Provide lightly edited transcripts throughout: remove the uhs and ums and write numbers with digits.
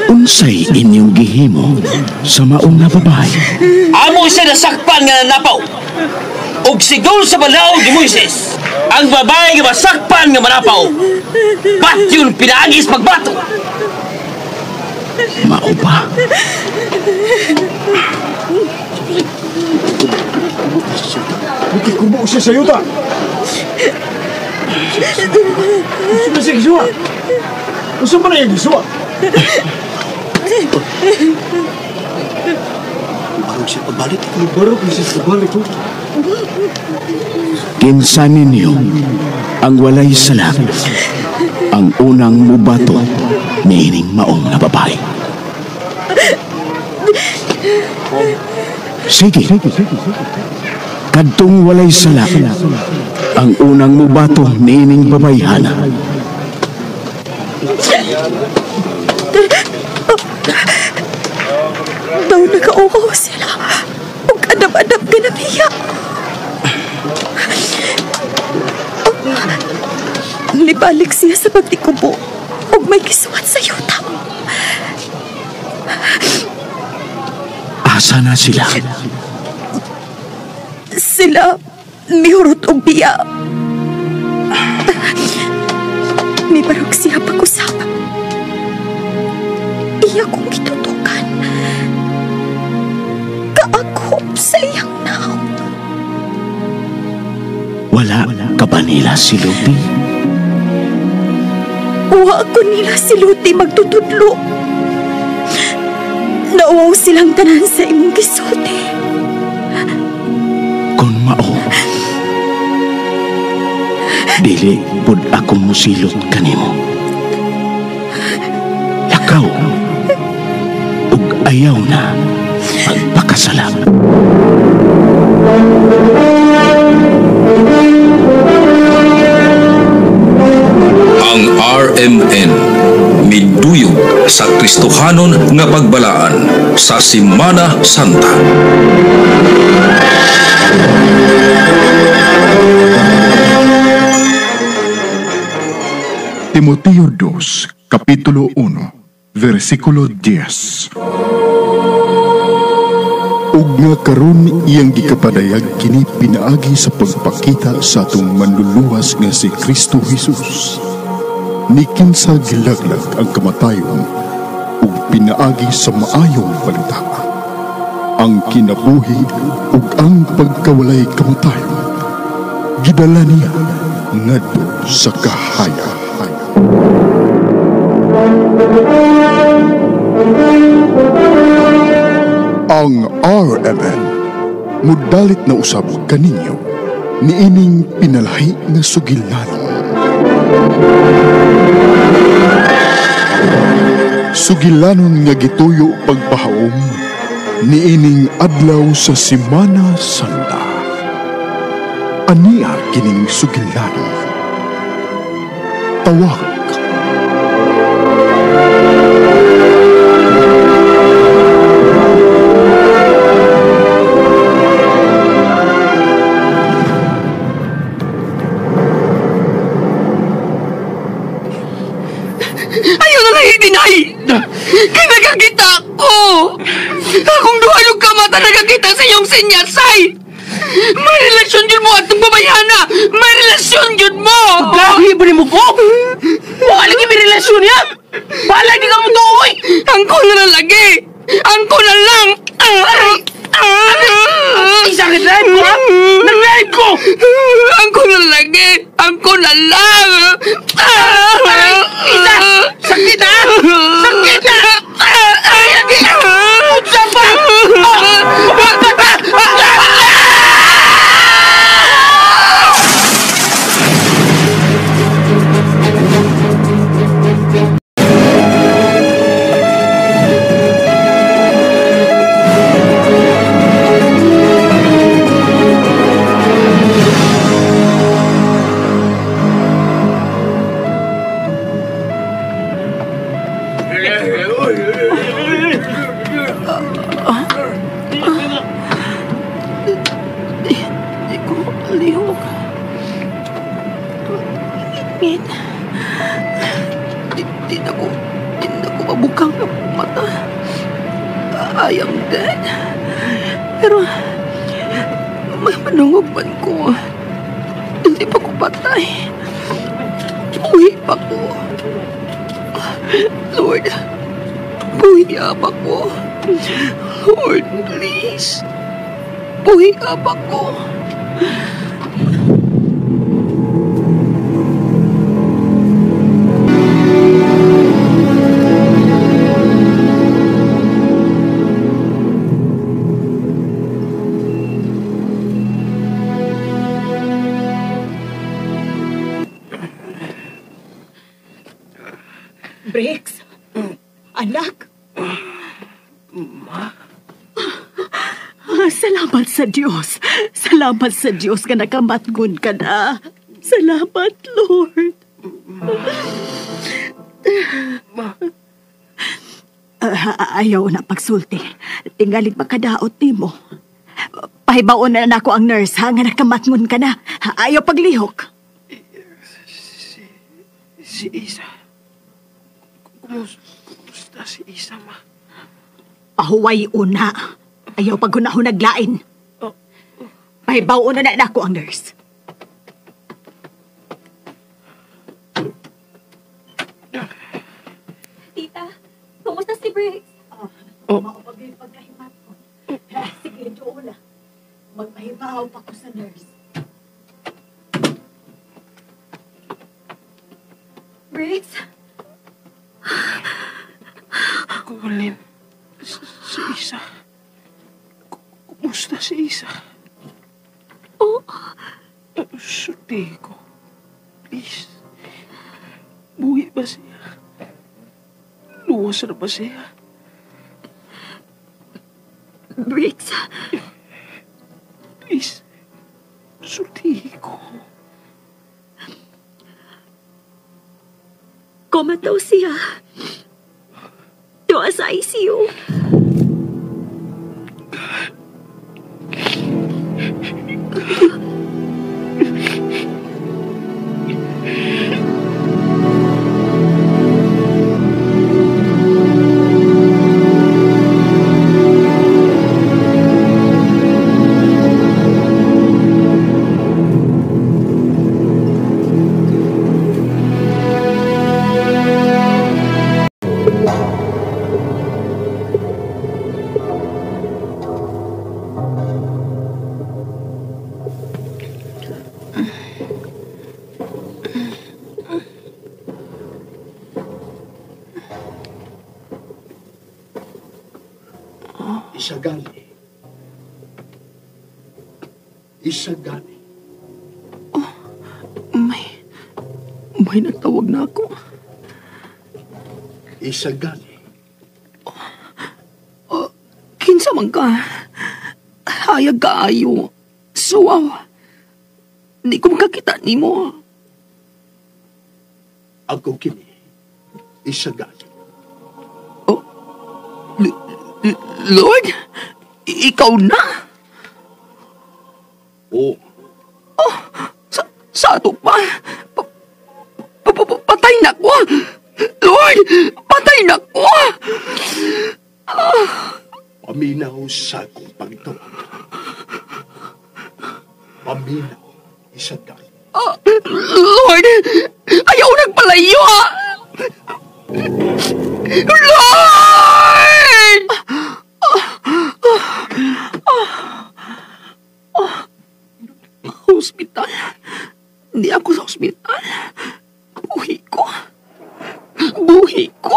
Unsay inyong gihimo sa maong nga babae? Amo siya nasakpan nga napaw. Ug sigol sa balaod ni Moises, ang babae nga masakpan nga manapaw, ba't yun pinaagis pagbato? Mao ba? Kubo siya sa yuta. Gusto siya giswa. Gusto ba na yung giswa? Barog siya pagbalik. Barog siya pagbalik ko. Kinsa ninyo ang walay sala, ang unang mubato niining maong na babae. Sige. Kadtong walay sala, ang unang mubato niining babayhana. Daw nagauhaw sila. Huwag adab-adab ka na biya. Nibalik siya sa pagtikubo. Huwag may kisuwat sa yuta. Asa na sila? Sila mihurot og biya. May barog siya pag-usap. Iya kong gitutukan. Kaakop sa iyang naw. Wala ka ba nila si Lupi? Uwa ko nila si Luti magtutudlo. Nauwaw silang tanan sa imong gisulti. Kung mao, dili pud akong musilot kanimo. Lakaw ug ayaw na magpakasalam. Ang RMN miduyog sa Kristohanon nga pagbalaan sa Semana Santa. Timoteo 2, Kapitulo 1, Versikulo 10. Ug nga karon iyang gikapadayag kini pinaagi sa pagpakita sa atong manluluwas nga si Kristo Jesus. Ni kinsa gilaglag ang kamatayon ug pinaagi sa maayong balita. Ang kinabuhi ug ang pagkawalay kamatayon gidala niya ngadto sa kahaya. Ang RMN mudalit na usab kaninyo niining pinalahi nga sugilanon. Sugilanon nga gituyo pagpahaom niining adlaw sa Semana Santa. Ania kining sugilanon. Tawag. Ayaw na lang itinay! Kaya nagkakita ko! Akong duhalog ka mata nagkakita sa iyong sinyasay! May relasyon yun mo at ng babayana! May relasyon yun mo! Lahi ba ni mo ko? Wala lagi may relasyon yan! Bala di ka mo tuoy! Angko na lang lagi! Angko na lang! Isang drive ko ha? Nag-drive ko! Angko na lagi! Angko na lang! Isa! Sakit ha! Sakit ha! Ay, lagi! Utsa pa! Ngit. Di na ko mabukang ng mata. I am dead. Pero, manungog man ko. Hindi pa ko patay. Buhi pa ko. Lord, buhi pa ko. Lord, please. Buhi pa ko. Briggs, anak. Salamat sa Diyos. Salamat sa Diyos ka nakamatgun ka na. Salamat, Lord. Ayaw na pagsulti. Tingalig makadaot ni mo. Pahibaon na ako ang nurse ha, nga nakamatgun ka na. Ayaw paglihok. Si Isa. Kumusta si Isa, ma? Pahuway una. Ayaw pagunahon naglain. Pahibaon na ako ang nurse. Tita, kumusta si Briggs? Maupagay pagkahimat ko. Sige, doon na. Magpahibaw pa ko sa nurse. Briggs? Colin, si Isa. Kumusta si Isa? Sulti ko. Please. Buhi ba siya? Luwas na ba siya? Briggs? Please. Sulti ko. Komataw siya. Doon sa ICU. Isagani. May nagtawag na ako. Isagani. Kinsa man ka. Hayag kaayo. Suwaw. Di ko makakita ni mo. Ako kini. Isagani. Lord? Ikaw na? Oo. Sa ato pa? Patay na ko! Lord! Patay na ko! Paminaw sa akong pagtawag. Paminaw, Isagani. Lord! Ayaw nagpalayo! Lord! Hospital. Hindi ako sa hospital. Buhi ko. Buhi ko.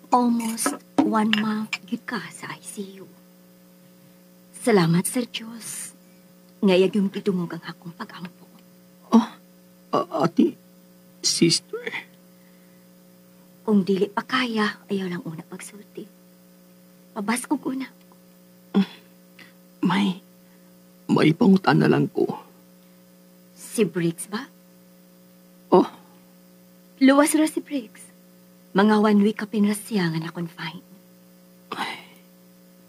Almost 1 month gid ka sa ICU. Salamat sa Diyos. Ngayag yung gidungog ang akong pag-ampo. Ate, sister. Kung dili pa kaya, ayaw lang una pagsulti. Pabas ko una. May pangutan na lang ko. Si Briggs ba? Luwas ra si Briggs. Mga 1 week ka pinras siya nga na-confine.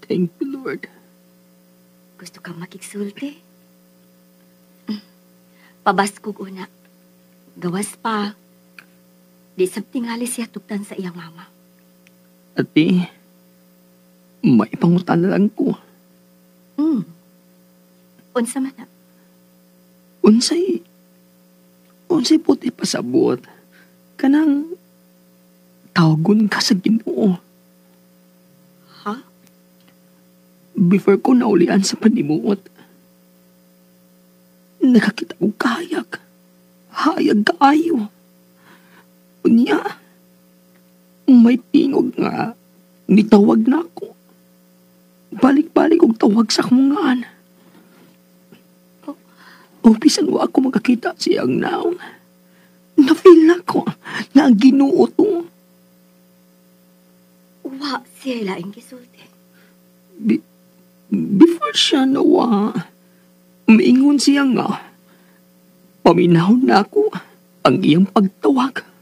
Thank you, Lord. Gusto ka makiksulti? Pabaskog una. Gawas pa. Di sab tingali siya tugtan sa iyang mama. Ate, may pangutan na lang ko. Unsa man na? Unsay puti pasabot. Kanang tawagon ka sa Ginoo. Ha? Before ko naulian sa panimuot, nakakita ko kahayag. Hayag kaayo. Unya, may tingog nga, nitawag na ako. Balik-balik og tawag sa akong nga. O bisan wa ako makakita siyang naong. Na-feel na ko na ang Ginoo to. Wa siya laing gisulti. Before siya nawa, maingon siya nga, paminahon na ako ang iyang pagtawag.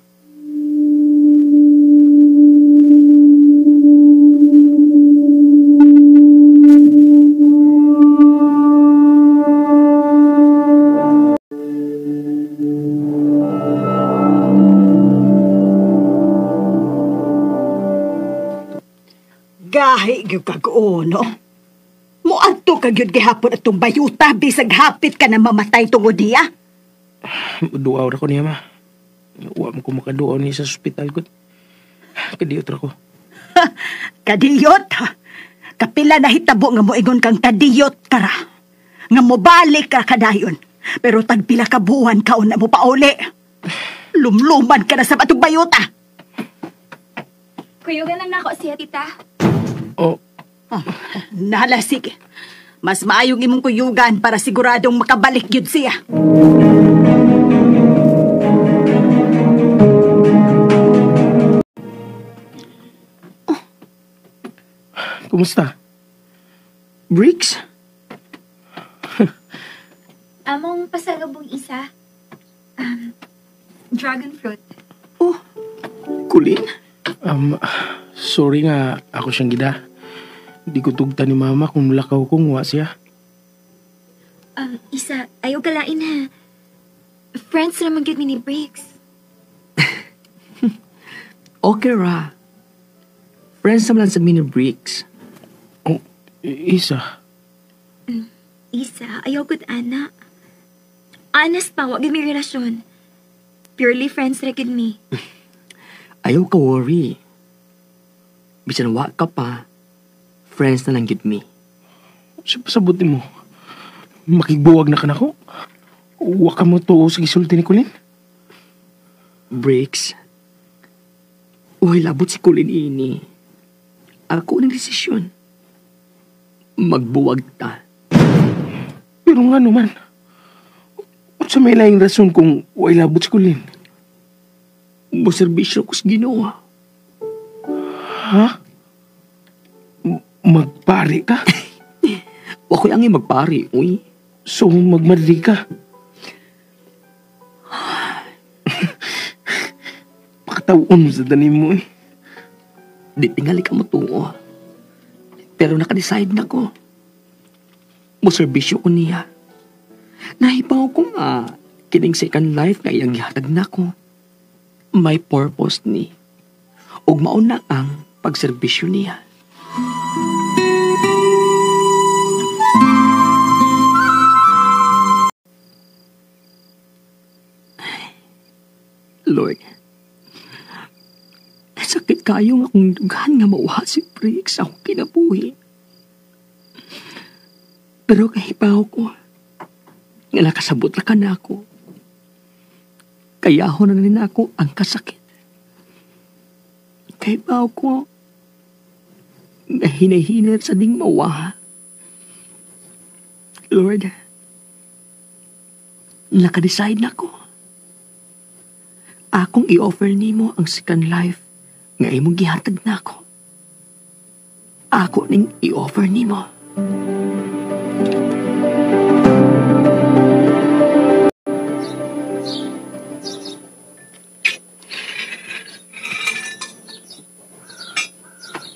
Gahi gyud kag no? Muadto ka gyud gihapon atong bayuta bisag hapit ka na mamatay tungod niya. Duaw ra ko niya, ma. Wa mo ko makaduaw ni sa ospital ko. Kadiyot ra ko. Kadiyot? Kapila na hitabo nga moingon kang kadiyot ka ra. Nga mobalik ka kadayon. Pero tagpila ka buwan kaon na mo pauli. Lumluman ka na sa atong bayuta. Kuyugan lang nako siya, tita. Oh, Nalasig. Mas maayong imong kuyugan para siguradong makabalik yun siya. kumusta? Bricks? Among pasalubong isa. Dragon fruit. Oh, kulin? Sorry nga ako siyang gida. Di ko tugta ni mama kung lakaw kong wa siya. Isa, ayaw kalain ha. Friends naman yun ni Briggs. Okay ra. Friends naman lang sa mini bricks. Oh, isa. Isa, ayaw gud ana. Honest pa, wag may relasyon. Purely friends ra gid me. Ayaw ka worry. Bisan wa ka pa, friends na lang gid me. Siya pasabutin mo. Makigbuwag na ka na ko. Wa ka mo tuo sa gisulti ni Colin. Bricks. Uy, labot si Colin ini. Ako ng desisyon. Magbuwag ta. Pero nga naman. Sa may laing rason kung way labot si Colin. Maserbisyo ko sa Ginoo. Ha? Magpari ka? Wa ko'y angin magpari, uy. So, magmadali ka? Pakatawon sa danim mo eh. Di tingali ka mo tuo. Pero nakadecide na ko. Maserbisyo ko niya. Nahibaw ko nga, kining second life nga iyang gihatag na ko. May purpose ni. Ug mauna ang pagserbisyo niya. Lord, sakit kayo nga akong dugan nga mauha si Briggs sa akong kinabuhi. Pero kahibaw ko, nga nakasabot na ka na ako. Kayahon na rin ako ang kasakit. Kahibaw ko, nga hinahinat sa ding mawa. Lord, nakadecide na ko. Akong i-offer nimo ang second life nga imong gihatag na ako. Ako ning i-offer nimo.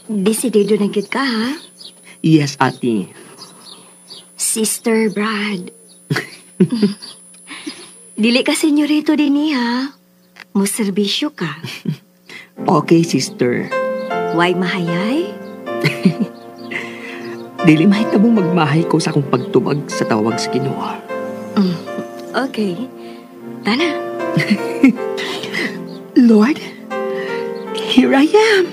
Desidido na gid ka, ha? Yes, ate. Sister Brad. Dili ka senyorito din ha. Muserbisyo ka. Okay, sister. Why mahayay? Dili mahitabong magmahay ko sa akong pagtubag sa tawag sa Ginoo. Okay. Tana. Lord, here I am.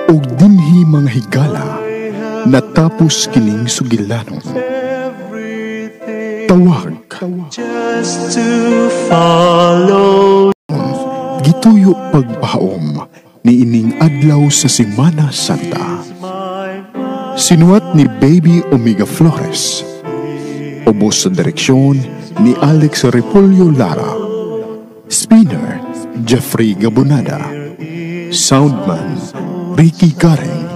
Og dinhi mga higala, natapos kining sugilanon. Tawag. Gituyo pagpahaom ni ining adlaw sa Semana Santa. Sinuwat ni Baby Omega Flores. Ubos sa direksyon ni Alex Repolyo Lara. Spinner, Jeffrey Gabonada. Soundman, Ricky Gareng.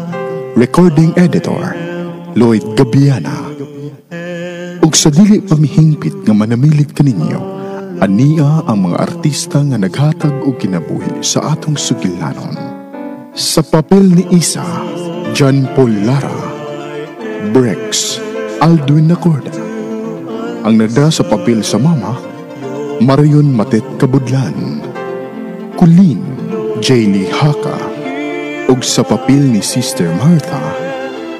Recording Editor, Lloyd Gabiana. Ug sa dili pamihingpit nga manamilit kaninyo, ania ang mga artista nga naghatag og kinabuhi sa atong sugilanon. Sa papel ni Isa, John Paul Lara. Brex, Aldwin Nacorda. Ang nagda sa papel sa mama, Marion Matet Kabudlan. Kulin, Jaylee Haka. Ug sa papel ni Sister Martha,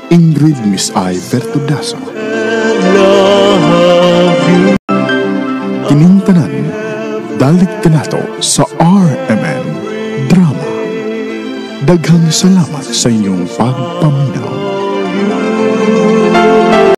Ingrid Miss I. Vertudaso. Kining tanan, dalit kanato sa RMN Drama. Daghang salamat sa inyong pagpaminaw.